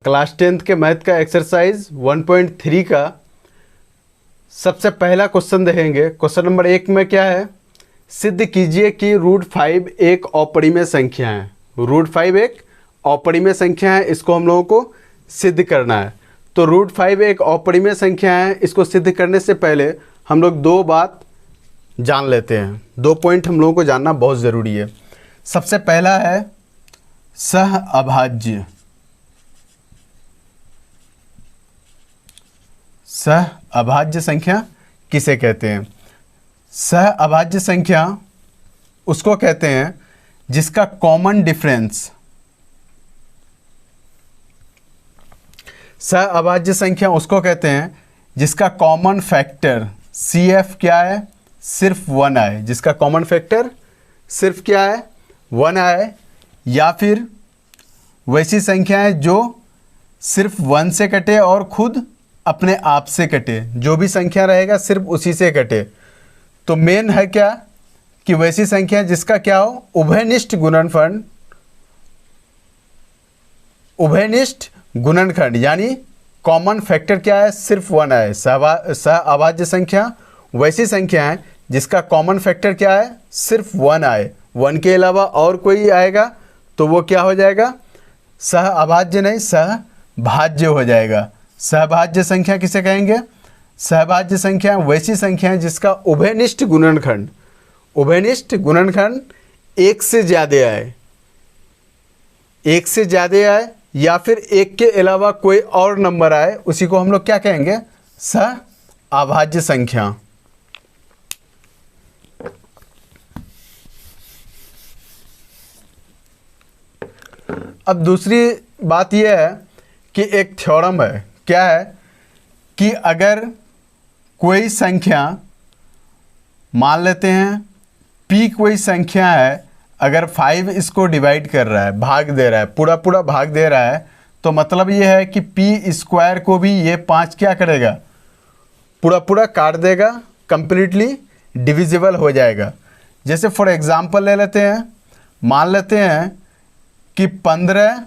Class 10th के math का exercise 1.3 का सबसे पहला क्वेश्चन देखेंगे। क्वेश्चन नंबर 1 में क्या है, सिद्ध कीजिए कि √5 एक अपरिमेय संख्या है। √5 एक अपरिमेय संख्या है, इसको हम लोगों को सिद्ध करना है। तो √5 एक अपरिमेय संख्या है, इसको सिद्ध करने से पहले हम लोग दो बात जान लेते हैं। दो पॉइंट हम लोगों को जानना बहुत ज़रूरी है। सबसे पहला है सह अभाज्य। सह अभाज्य संख्या किसे कहते हैं? सह अभाज्य संख्या उसको कहते हैं जिसका कॉमन डिफरेंस, सह अभाज्य संख्या उसको कहते हैं जिसका कॉमन फैक्टर CF क्या है, सिर्फ 1 आए। जिसका कॉमन फैक्टर सिर्फ क्या है, 1 आए। या फिर वैसी संख्या है जो सिर्फ 1 से कटे और खुद अपने आप से कटे। जो भी संख्या रहेगा सिर्फ उसी से कटे। तो मेन है क्या कि वैसी संख्या जिसका क्या हो, उभयनिष्ठ गुणनफल, उभयनिष्ठ गुणनखंड, यानी कॉमन फैक्टर क्या है, सिर्फ 1 आए। सह अभाज्य संख्या वैसी संख्या है जिसका कॉमन फैक्टर क्या है, सिर्फ 1 आए। 1 के अलावा और कोई आएगा तो वो क्या हो जाएगा, सह अभाज्य नहीं सहभाज्य हो जाएगा। सहभाज्य संख्या किसे कहेंगे? सहभाज्य संख्या वैसी संख्या है जिसका उभयनिष्ठ गुणनखंड, उभयनिष्ठ गुणनखंड 1 से ज़्यादा आए, 1 से ज़्यादा आए या फिर 1 के अलावा कोई और नंबर आए, उसी को हम लोग क्या कहेंगे, सह अभाज्य संख्या। अब दूसरी बात यह है कि एक थ्योरम है, क्या है कि अगर कोई संख्या, मान लेते हैं P कोई संख्या है, अगर 5 इसको डिवाइड कर रहा है, भाग दे रहा है, पूरा पूरा भाग दे रहा है, तो मतलब ये है कि P² को भी ये 5 क्या करेगा, पूरा पूरा काट देगा, कंप्लीटली डिविजिबल हो जाएगा। जैसे फॉर एग्जांपल ले लेते हैं, मान लेते हैं कि 15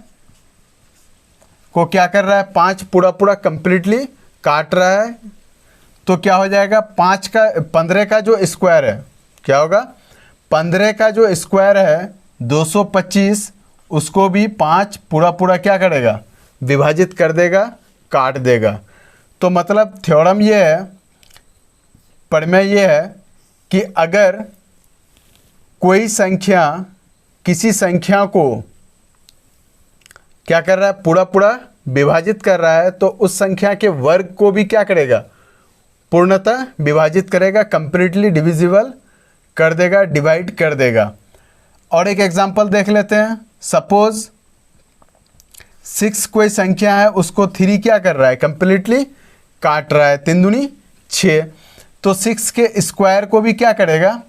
को क्या कर रहा है, 5 पूरा पूरा कंप्लीटली काट रहा है, तो क्या हो जाएगा, 15 का जो स्क्वायर है, क्या होगा, 15 का जो स्क्वायर है 225, उसको भी 5 पूरा पूरा क्या करेगा, विभाजित कर देगा, काट देगा। तो मतलब थ्योरम ये है, प्रमेय ये है कि अगर कोई संख्या किसी संख्या को क्या कर रहा है, पूरा पूरा विभाजित कर रहा है, तो उस संख्या के वर्ग को भी क्या करेगा, पूर्णतः विभाजित करेगा, कंप्लीटली डिविजिबल कर देगा, डिवाइड कर देगा। और एक एग्जांपल देख लेते हैं। सपोज 6 कोई संख्या है, उसको 3 क्या कर रहा है, कंप्लीटली काट रहा है, 3 दूनी 6, तो 6 के स्क्वायर को भी क्या करेगा,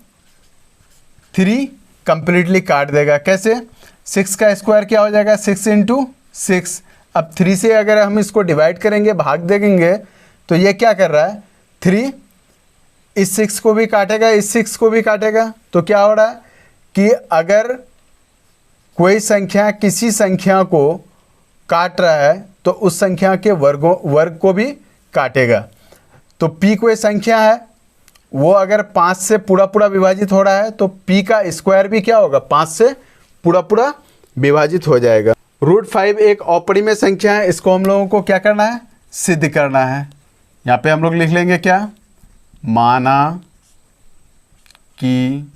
3 कंप्लीटली काट देगा। कैसे, 6 का स्क्वायर क्या हो जाएगा, 6 × 6। अब 3 से अगर हम इसको डिवाइड करेंगे, भाग देंगे, तो ये क्या कर रहा है, 3 इस 6 को भी काटेगा, इस 6 को भी काटेगा। तो क्या हो रहा है कि अगर कोई संख्या किसी संख्या को काट रहा है तो उस संख्या के वर्ग को भी काटेगा। तो P कोई संख्या है, वो अगर 5 से पूरा पूरा विभाजित हो रहा है तो P का स्क्वायर भी क्या होगा, 5 से पूरा पूरा विभाजित हो जाएगा। √5 एक अपरिमेय संख्या है, इसको हम लोगों को क्या करना है, सिद्ध करना है। यहाँ पे हम लोग लिख लेंगे क्या, माना कि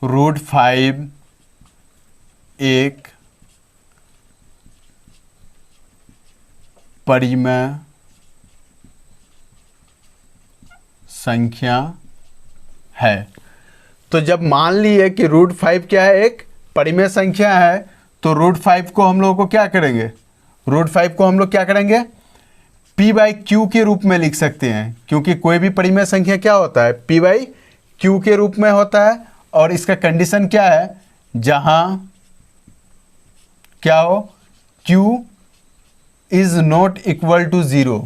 √5 एक परिमेय संख्या है। तो जब मान लिए कि √5 क्या है, एक परिमेय संख्या है, तो √5 को हम लोगों को क्या करेंगे, √5 को हम लोग क्या करेंगे, P/Q के रूप में लिख सकते हैं, क्योंकि कोई भी परिमेय संख्या क्या होता है, P/Q के रूप में होता है। और इसका कंडीशन क्या है, जहां क्या हो, Q is not equal to 0,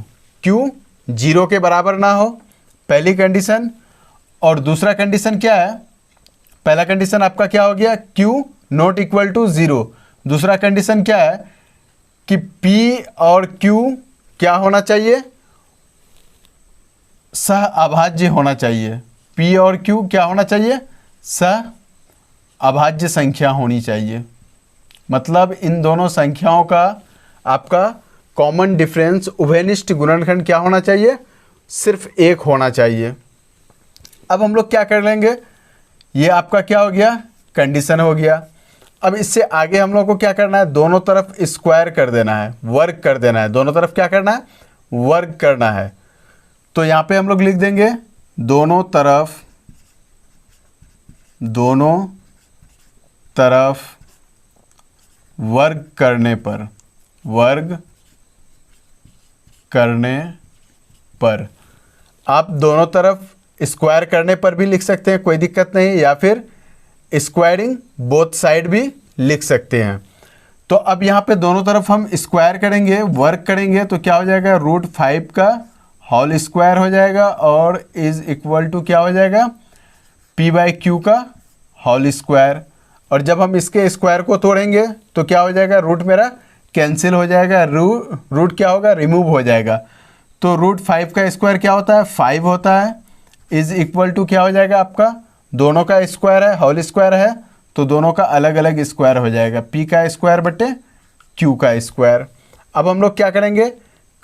Q 0 के बराबर ना हो, पहली कंडीशन। और दूसरा कंडीशन क्या है, पहला कंडीशन आपका क्या हो गया, Q नॉट इक्वल टू 0। दूसरा कंडीशन क्या है कि P और Q क्या होना चाहिए, सह अभाज्य होना चाहिए। P और Q क्या होना चाहिए, सह अभाज्य संख्या होनी चाहिए। मतलब इन दोनों संख्याओं का आपका कॉमन डिफरेंस उभयनिष्ठ गुणनखंड क्या होना चाहिए, सिर्फ एक होना चाहिए। अब हम लोग क्या कर लेंगे, ये आपका क्या हो गया, कंडीशन हो गया। अब इससे आगे हम लोग को क्या करना है, दोनों तरफ स्क्वायर कर देना है, वर्ग कर देना है। दोनों तरफ क्या करना है, वर्ग करना है। तो यहाँ पे हम लोग लिख देंगे दोनों तरफ वर्ग करने पर आप दोनों तरफ स्क्वायर करने पर भी लिख सकते हैं, कोई दिक्कत नहीं, या फिर स्क्वायरिंग बोथ साइड भी लिख सकते हैं। तो अब यहाँ पे दोनों तरफ हम स्क्वायर करेंगे, वर्ग करेंगे, तो क्या हो जाएगा, √5 का होल स्क्वायर हो जाएगा और इज इक्वल टू क्या हो जाएगा, P/Q का होल स्क्वायर। और जब हम इसके स्क्वायर को तोड़ेंगे तो क्या हो जाएगा, रूट मेरा कैंसिल हो जाएगा, रूट क्या होगा, रिमूव हो जाएगा। तो √5 का स्क्वायर क्या होता है, 5 होता है, इज इक्वल टू क्या हो जाएगा आपका, दोनों का स्क्वायर है, होल स्क्वायर है, तो दोनों का अलग अलग स्क्वायर हो जाएगा, P का स्क्वायर बटे Q का स्क्वायर। अब हम लोग क्या करेंगे,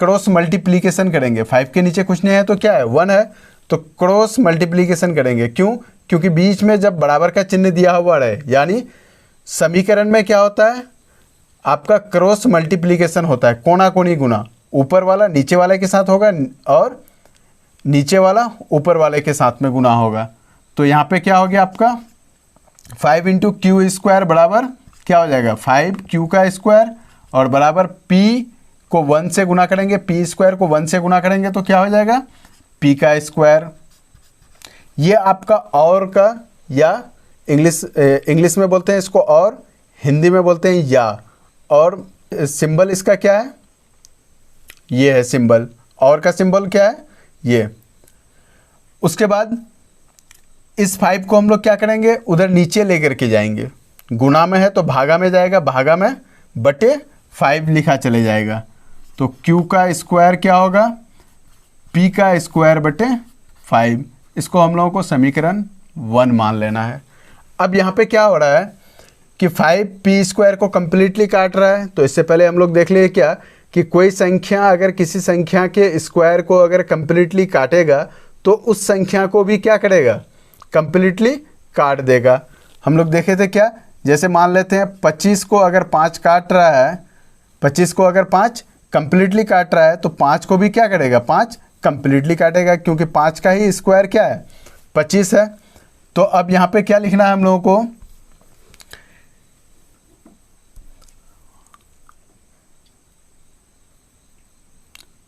क्रॉस मल्टीप्लीकेशन करेंगे। 5 के नीचे कुछ नहीं है तो क्या है, 1 है, तो क्रॉस मल्टीप्लीकेशन करेंगे। क्यों, क्योंकि बीच में जब बराबर का चिन्ह दिया हुआ है, यानी समीकरण में क्या होता है, आपका क्रॉस मल्टीप्लीकेशन होता है, कोना कोनी गुना, ऊपर वाला नीचे वाले के साथ होगा और नीचे वाला ऊपर वाले के साथ में गुना होगा। तो यहाँ पे क्या हो गया आपका 5 × Q स्क्वायर बराबर क्या हो जाएगा, 5Q का स्क्वायर, और बराबर P को 1 से गुना करेंगे, P स्क्वायर को 1 से गुना करेंगे तो क्या हो जाएगा, P का स्क्वायर। ये आपका और का, या इंग्लिश में बोलते हैं इसको और, हिंदी में बोलते हैं या, और सिंबल इसका क्या है, ये है सिंबल, और का सिंबल क्या है, ये। उसके बाद इस 5 को हम लोग क्या करेंगे, उधर नीचे लेकर के जाएंगे, गुना में है तो भागा में जाएगा, भागा में बटे 5 लिखा चले जाएगा। तो Q का स्क्वायर क्या होगा, P का स्क्वायर बटे 5। इसको हम लोगों को समीकरण 1 मान लेना है। अब यहाँ पे क्या हो रहा है कि 5P स्क्वायर को कम्प्लीटली काट रहा है। तो इससे पहले हम लोग देख लिए क्या कि कोई संख्या अगर किसी संख्या के स्क्वायर को अगर कम्प्लीटली काटेगा तो उस संख्या को भी क्या करेगा, कम्प्लीटली काट देगा। हम लोग देखे थे क्या, जैसे मान लेते हैं 25 को अगर 5 काट रहा है, 25 को अगर 5 कम्प्लीटली काट रहा है तो 5 को भी क्या करेगा, 5 कम्प्लीटली काटेगा, क्योंकि 5 का ही स्क्वायर क्या है, 25 है। तो अब यहाँ पे क्या लिखना है हम लोगों को,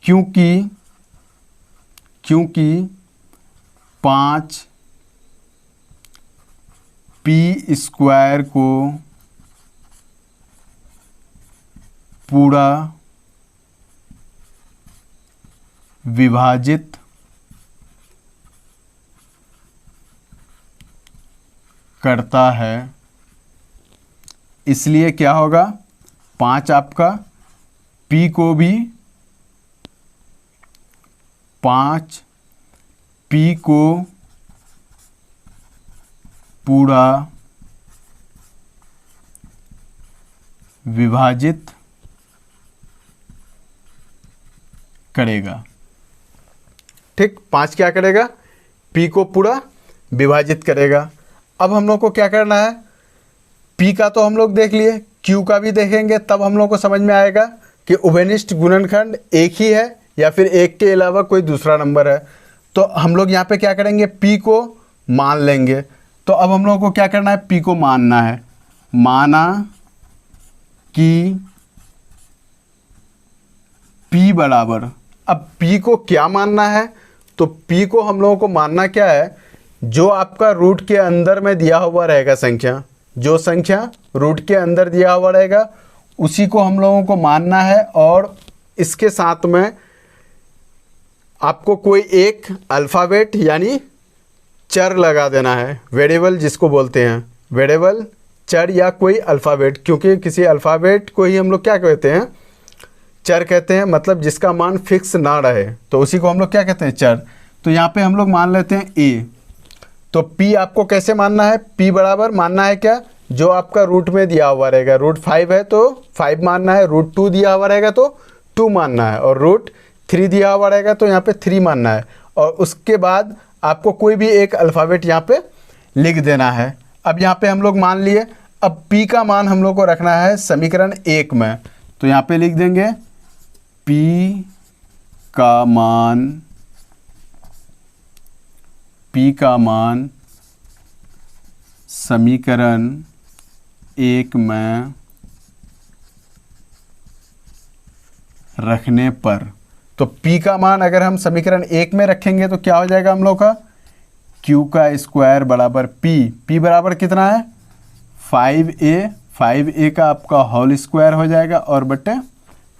क्योंकि 5P स्क्वायर को पूरा विभाजित करता है, इसलिए क्या होगा, 5 आपका P को भी 5P को पूरा विभाजित करेगा। ठीक, 5 क्या करेगा, P को पूरा विभाजित करेगा। अब हम लोग को क्या करना है, P का तो हम लोग देख लिए, Q का भी देखेंगे, तब हम लोग को समझ में आएगा कि उभयनिष्ठ गुणनखंड एक ही है या फिर एक के अलावा कोई दूसरा नंबर है। तो हम लोग यहाँ पे क्या करेंगे, P को मान लेंगे। तो अब हम लोगों को क्या करना है, P को मानना है। माना कि P बराबर, अब P को क्या मानना है, तो P को हम लोगों को मानना क्या है, जो आपका रूट के अंदर में दिया हुआ रहेगा संख्या, जो संख्या रूट के अंदर दिया हुआ रहेगा उसी को हम लोगों को मानना है। और इसके साथ में आपको कोई एक अल्फ़ाबेट यानी चर लगा देना है, वेरिएबल जिसको बोलते हैं, वेरिएबल चर या कोई अल्फ़ाबेट, क्योंकि किसी अल्फ़ाबेट को ही हम लोग क्या कहते हैं, चर कहते हैं, मतलब जिसका मान फिक्स ना रहे तो उसी को हम लोग क्या कहते हैं, चर। तो यहाँ पे हम लोग मान लेते हैं ए। तो p आपको कैसे मानना है, p बराबर मानना है क्या, जो आपका रूट में दिया हुआ रहेगा। रूट 5 है तो 5 मानना है, रूट 2 दिया हुआ रहेगा तो 2 मानना है, और रूट 3 दिया हुआ रहेगा तो यहाँ पे 3 मानना है। और उसके बाद आपको कोई भी एक अल्फ़ाबेट यहाँ पे लिख देना है। अब यहाँ पे हम लोग मान लिए, अब p का मान हम लोग को रखना है समीकरण 1 में। तो यहाँ पे लिख देंगे p का मान समीकरण 1 में रखने पर, तो p का मान अगर हम समीकरण 1 में रखेंगे तो क्या हो जाएगा हम लोग का, q का स्क्वायर बराबर p बराबर कितना है 5a का आपका होल स्क्वायर हो जाएगा और बटे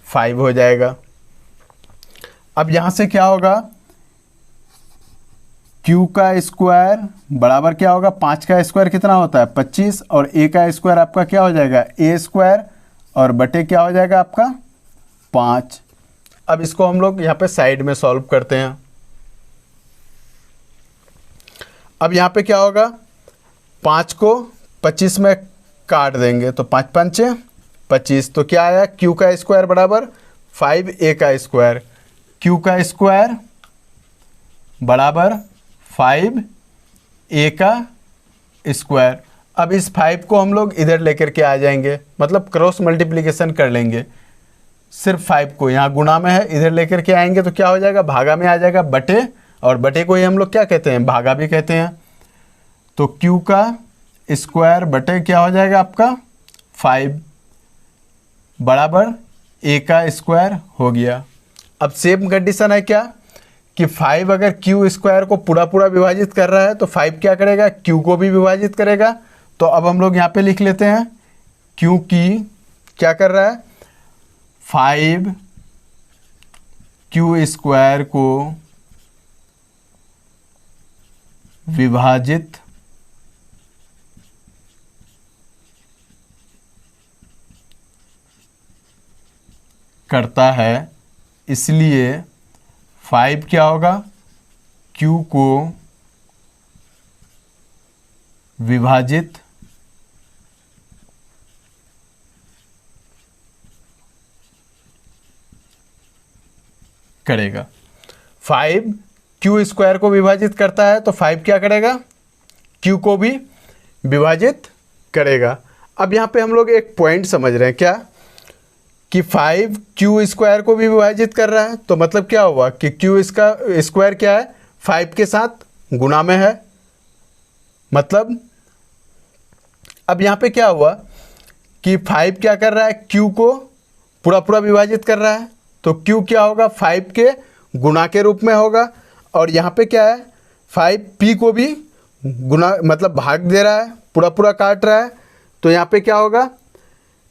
5 हो जाएगा। अब यहाँ से क्या होगा, q का स्क्वायर बराबर क्या होगा, 5 का स्क्वायर कितना होता है 25, और a का स्क्वायर आपका क्या हो जाएगा a स्क्वायर, और बटे क्या हो जाएगा आपका 5। अब इसको हम लोग यहाँ पे साइड में सॉल्व करते हैं। अब यहाँ पे क्या होगा, 5 को 25 में काट देंगे तो 5 पंचे 25, तो क्या आया, q का स्क्वायर बराबर 5a का स्क्वायर, q का स्क्वायर बराबर 5a का स्क्वायर। अब इस 5 को हम लोग इधर लेकर के आ जाएंगे, मतलब क्रॉस मल्टीप्लिकेशन कर लेंगे। सिर्फ 5 को यहाँ गुणा में है, इधर लेकर के आएंगे तो क्या हो जाएगा, भागा में आ जाएगा बटे, और बटे को ही हम लोग क्या कहते हैं, भागा भी कहते हैं। तो q का स्क्वायर बटे क्या हो जाएगा आपका 5 बराबर a का स्क्वायर हो गया। अब सेम कंडीशन है क्या, कि 5 अगर q स्क्वायर को पूरा पूरा विभाजित कर रहा है तो 5 क्या करेगा, q को भी विभाजित करेगा। तो अब हम लोग यहाँ पे लिख लेते हैं, क्योंकि क्या कर रहा है, 5 q स्क्वायर को विभाजित करता है, इसलिए 5 क्या होगा, q को विभाजित करेगा। 5 q स्क्वायर को विभाजित करता है तो 5 क्या करेगा, q को भी विभाजित करेगा। अब यहाँ पे हम लोग एक पॉइंट समझ रहे हैं क्या, कि 5 q स्क्वायर को भी विभाजित कर रहा है, तो मतलब क्या हुआ कि q इसका स्क्वायर क्या है, 5 के साथ गुणा में है। मतलब अब यहाँ पे क्या हुआ कि 5 क्या कर रहा है, q को पूरा पूरा विभाजित कर रहा है, तो q क्या होगा, 5 के गुणा के रूप में होगा। और यहाँ पे क्या है, 5 p को भी गुणा मतलब भाग दे रहा है, पूरा पूरा काट रहा है। तो यहाँ पे क्या होगा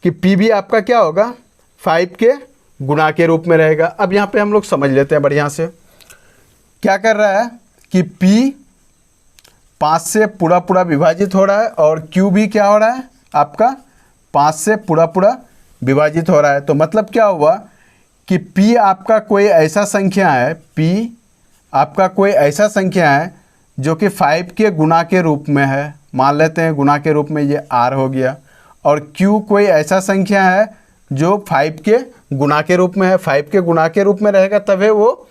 कि p भी आपका क्या होगा, 5 के गुणा के रूप में रहेगा। अब यहाँ पे हम लोग समझ लेते हैं बढ़िया से, क्या कर रहा है कि p 5 से पूरा पूरा विभाजित हो रहा है, और q भी क्या हो रहा है आपका 5 से पूरा पूरा विभाजित हो रहा है। तो मतलब क्या हुआ कि p आपका कोई ऐसा संख्या है, p आपका कोई ऐसा संख्या है जो कि 5 के गुणा के रूप में है, मान लेते हैं गुणा के रूप में ये r हो गया। और q कोई ऐसा संख्या है जो 5 के गुणा के रूप में है, 5 के गुणा के रूप में रहेगा तभी वो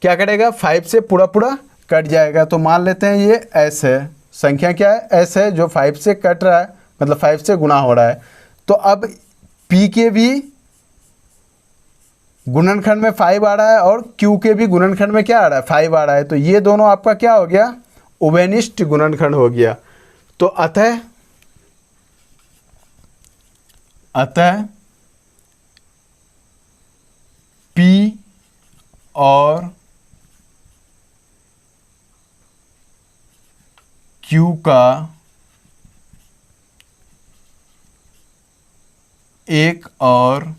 क्या करेगा, 5 से पूरा पूरा कट जाएगा। तो मान लेते हैं ये s है, संख्या क्या है, s है, जो 5 से कट रहा है, मतलब 5 से गुणा हो रहा है। तो अब p के भी गुणनखंड में 5 आ रहा है और q के भी गुणनखंड में क्या आ रहा है, 5 आ रहा है। तो ये दोनों आपका क्या हो गया, उभयनिष्ठ गुणनखंड हो गया। तो अतः p और q का एक और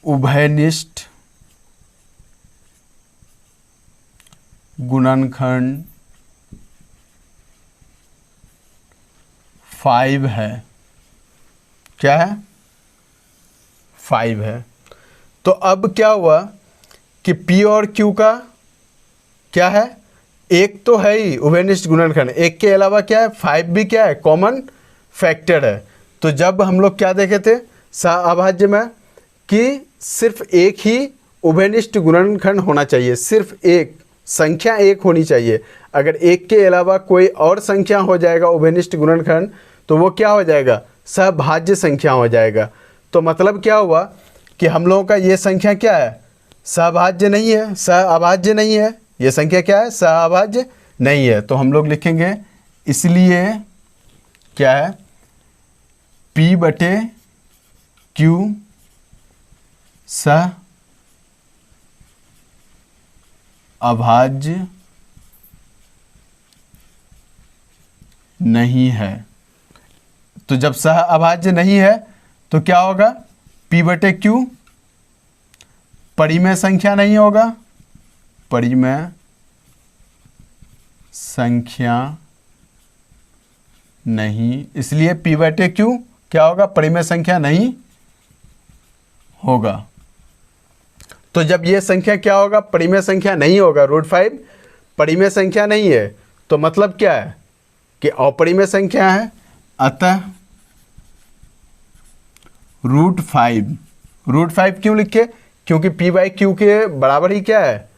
उभयनिष्ठ गुणनखंड 5 है। क्या है? 5 है। तो अब क्या हुआ कि P और Q का क्या है? एक तो है ही उभयनिष्ठ गुणनखंड, एक के अलावा क्या है? 5 भी क्या है? कॉमन फैक्टर है। तो जब हम लोग क्या देखे थे सहअभाज्य में कि सिर्फ एक ही उभयनिष्ठ गुणनखंड होना चाहिए, सिर्फ एक संख्या एक होनी चाहिए। अगर एक के अलावा कोई और संख्या हो जाएगा उभयनिष्ठ गुणनखंड तो वो क्या हो जाएगा? सहभाज्य संख्या हो जाएगा। तो मतलब क्या हुआ कि हम लोगों का ये संख्या क्या है? सहभाज्य नहीं है, सहअभाज्य नहीं है। ये संख्या क्या है? सहअभाज्य नहीं है। तो हम लोग लिखेंगे इसलिए क्या है? P बटे Q सहअभाज्य नहीं है। तो जब सहअभाज्य नहीं है तो क्या होगा? P बटे Q परिमेय संख्या नहीं होगा, परिमेय संख्या नहीं, इसलिए P बटे Q क्या होगा? परिमेय संख्या नहीं होगा। तो जब ये संख्या क्या होगा? परिमेय संख्या नहीं होगा, √5 परिमेय संख्या नहीं है, तो मतलब क्या है कि अपरिमेय संख्या है। अतः √5 क्यों लिखे? क्योंकि P बाई Q के बराबर ही क्या है?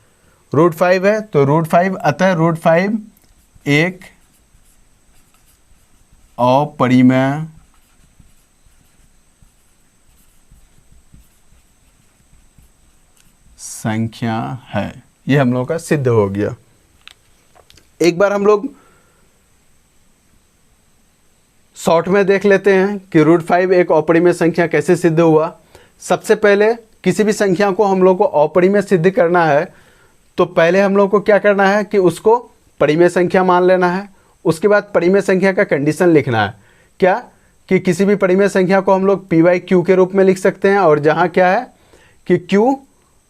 √5 है। तो √5 अतः √5 एक अपरिमेय संख्या है। ये हम लोगों का सिद्ध हो गया। एक बार हम लोग शॉर्ट में देख लेते हैं कि √5 एक अपरिमेय संख्या कैसे सिद्ध हुआ। सबसे पहले किसी भी संख्या को हम लोग को अपरिमेय सिद्ध करना है तो पहले हम लोग को क्या करना है कि उसको परिमेय संख्या मान लेना है। उसके बाद परिमेय संख्या का कंडीशन लिखना है। क्या? कि किसी भी परिमेय संख्या को हम लोग P बाई Q के रूप में लिख सकते हैं और जहाँ क्या है कि Q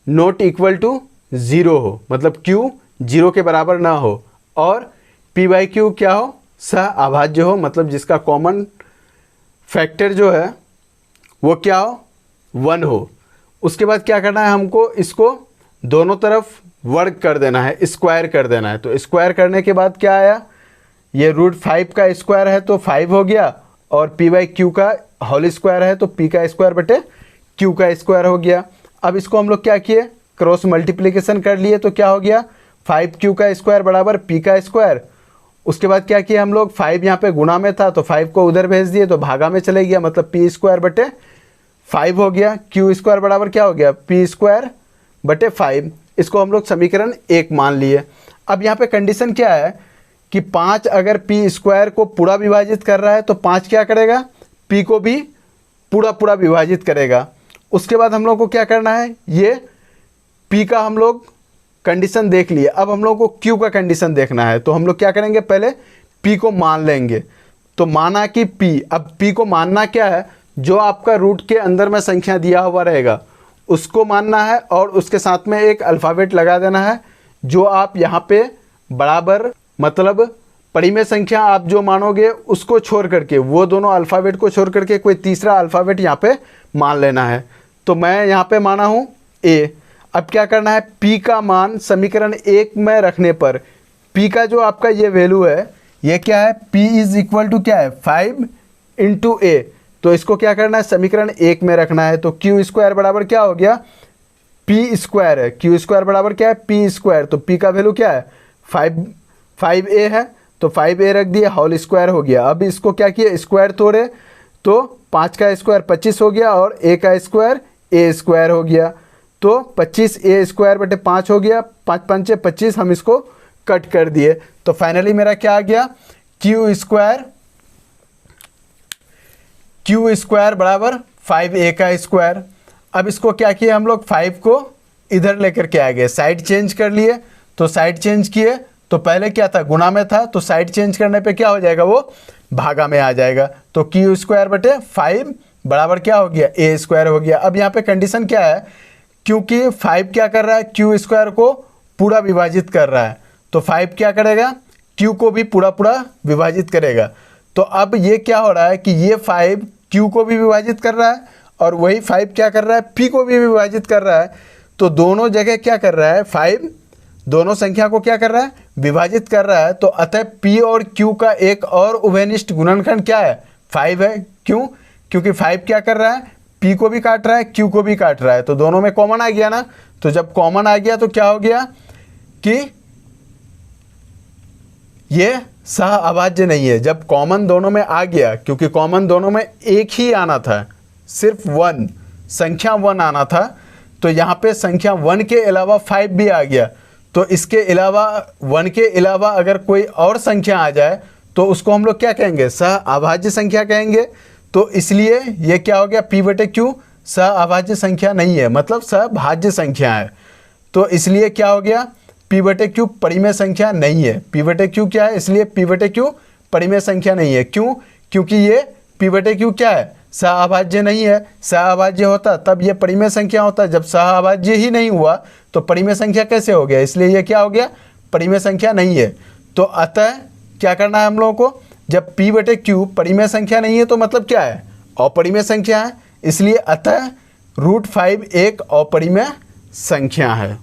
नॉट इक्वल टू 0 हो, मतलब Q 0 के बराबर ना हो, और P बाई Q क्या हो? सहअभाज्य हो, मतलब जिसका कॉमन फैक्टर जो है वो क्या हो? 1 हो। उसके बाद क्या करना है हमको? इसको दोनों तरफ वर्ग कर देना है, स्क्वायर कर देना है। तो स्क्वायर करने के बाद क्या आया? ये √5 का स्क्वायर है तो 5 हो गया, और P बाई Q का होल स्क्वायर है तो P का स्क्वायर बटे Q का स्क्वायर हो गया। अब इसको हम लोग क्या किए? क्रॉस मल्टीप्लिकेशन कर लिए तो क्या हो गया? 5Q का स्क्वायर बराबर P का स्क्वायर। उसके बाद क्या किया हम लोग? 5 यहाँ पे गुणा में था तो 5 को उधर भेज दिए तो भागा में चले गया, मतलब P स्क्वायर बटे 5 हो गया। Q स्क्वायर बराबर क्या हो गया? P स्क्वायर बटे 5। इसको हम लोग समीकरण 1 मान लिए। अब यहाँ पे कंडीशन क्या है कि 5 अगर P स्क्वायर को पूरा विभाजित कर रहा है तो 5 क्या करेगा? P को भी पूरा विभाजित करेगा। उसके बाद हम लोग को क्या करना है? ये P का हम लोग कंडीशन देख लिए, अब हम लोग को Q का कंडीशन देखना है। तो हम लोग क्या करेंगे? पहले P को मान लेंगे। तो माना कि P, अब P को मानना क्या है? जो आपका रूट के अंदर में संख्या दिया हुआ रहेगा उसको मानना है, और उसके साथ में एक अल्फ़ाबेट लगा देना है जो आप यहाँ पे बराबर, मतलब परिमेय संख्या आप जो मानोगे उसको छोड़ करके, वो दोनों अल्फ़ाबेट को छोड़ करके कोई तीसरा अल्फ़ाबेट यहाँ पे मान लेना है। तो मैं यहाँ पे माना हूँ A। अब क्या करना है? P का मान समीकरण 1 में रखने पर P का जो आपका ये वैल्यू है ये क्या है? P इज इक्वल टू क्या है? 5 इंटू A। तो इसको क्या करना है? समीकरण 1 में रखना है। तो Q स्क्वायर बराबर क्या हो गया? P स्क्वायर है। Q स्क्वायर बराबर क्या है? P square. तो P का वैल्यू क्या है? 5A है, तो 5A रख दिया, होल स्क्वायर हो गया। अब इसको क्या किया? स्क्वायर तोड़े तो 5 का स्क्वायर 25 हो गया, और A का स्क्वायर A स्क्वायर हो गया। तो 25A स्क्वायर बटे 5 हो गया। 5 5 25, हम इसको कट कर दिए। तो फाइनली मेरा क्या आ गया? Q स्क्वायर बराबर 5A का स्क्वायर। अब इसको क्या किए हम लोग? 5 को इधर लेकर के आ गए, साइड चेंज कर लिए। तो साइड चेंज किए तो पहले क्या था? गुणा में था, तो साइड चेंज करने पे क्या हो जाएगा? वो भागा में आ जाएगा। तो Q स्क्वायर बटे 5 बराबर क्या हो गया, ए स्क्वायर हो गया। अब यहाँ पे कंडीशन क्या है, क्योंकि 5 क्या कर रहा है, क्यू स्क्वायर को पूरा विभाजित कर रहा है, तो 5 क्या करेगा, क्यू को भी पूरा पूरा विभाजित करेगा। तो अब ये क्या हो रहा है कि ये 5 क्यू को भी विभाजित कर रहा है और वही 5 क्या कर रहा है, पी को भी विभाजित कर रहा है। तो दोनों जगह क्या कर रहा है, 5 दोनों संख्या को क्या कर रहा है, विभाजित कर रहा है। तो अतः पी और क्यू का एक और उभयनिष्ठ गुणनखंड क्या है, 5 है। क्यों, क्योंकि 5 क्या कर रहा है, पी को भी काट रहा है, क्यू को भी काट रहा है, तो दोनों में कॉमन आ गया ना। तो जब कॉमन आ गया तो क्या हो गया कि ये सह अभाज्य नहीं है। जब कॉमन दोनों में आ गया, क्योंकि कॉमन दोनों में एक ही आना था, सिर्फ 1 संख्या 1 आना था, तो यहाँ पे संख्या 1 के अलावा 5 भी आ गया। तो इसके अलावा 1 के अलावा अगर कोई और संख्या आ जाए तो उसको हम लोग क्या कहेंगे, सह अभाज्य संख्या कहेंगे। तो इसलिए ये क्या हो गया, पी बटे क्यू सह अभाज्य संख्या नहीं है, मतलब सहभाज्य संख्या है। तो इसलिए क्या हो गया, पी बटे क्यू परिमेय संख्या नहीं है। पी बटे क्यू क्या है, इसलिए पी बटे क्यू परिमेय संख्या नहीं है। क्यों, क्योंकि ये पी बटे क्यू क्या है, सहअभाज्य नहीं है। सहअभाज्य होता तब ये परिमेय संख्या होता, जब सहअभाज्य ही नहीं हुआ तो परिमेय संख्या कैसे हो गया, इसलिए ये क्या हो गया, परिमेय संख्या नहीं है। तो अतः क्या करना है हम लोगों को, जब पी बटे क्यू परिमेय संख्या नहीं है तो मतलब क्या है, अपरिमेय संख्या है। इसलिए अतः √5 एक अपरिमेय संख्या है।